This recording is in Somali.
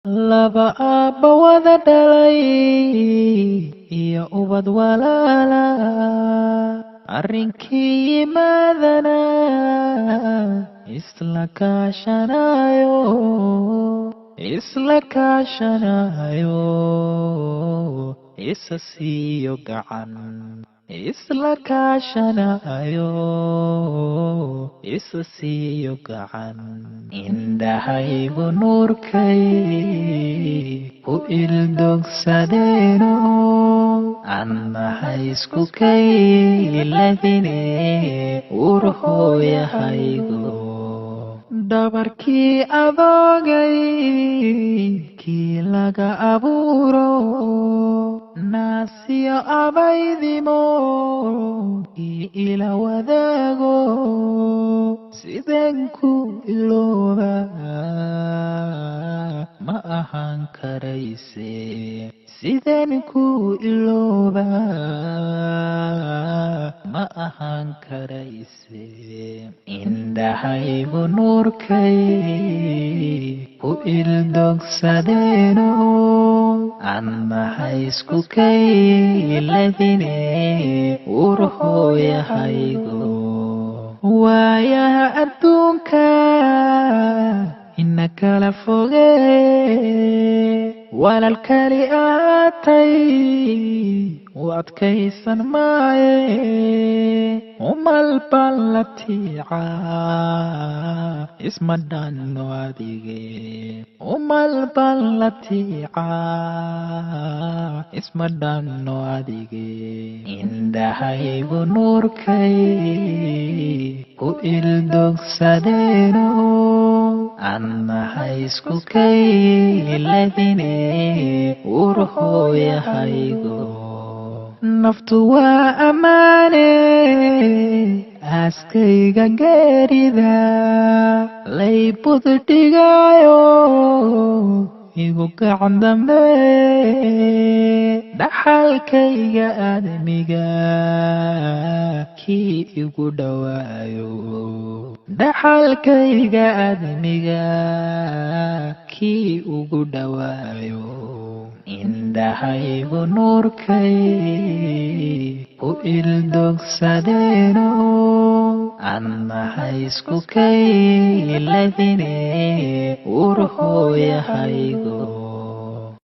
laba aabo wada dhalay iyo ubad walaala arrinkii yimaadana isla kaashanayo isa siiyo gacan isla kaashanayo isa siiyo gacan indhahaygu nuurkay ku ildogsadeeno annahay isku kayladine urhooyahaygo dhabarkii adoogay kii laga abuuro naasiyo abaydimo kii ila wadaago sideen ku ilooba ma ahaan karayse sideen ku ilooba ma ahaan karayse indhahaygu nuurkay ku ildogsadeeno annahay isku kayladine urhooyahaygo waayaha adduunka ina kala foge walaalkali aatay u adkaysan maaye umalban la tiica isma dhanno adige umalban la tiica isma dhanno adige indhahaygu nuurkay ku ildogsadeeno annahay isku kayladine urhooyahaygo naftu waa ammaane aaskayga geerida lay buddhigaayo igu gacan dambe dhaxalkayga aadamiga kii igu dhawaayo dhaxalkayga aadamiga kii ugu dhawaayo indhahaygu nuurkay ku ildogsadeeno annahay isku kayladine urhooyahaygo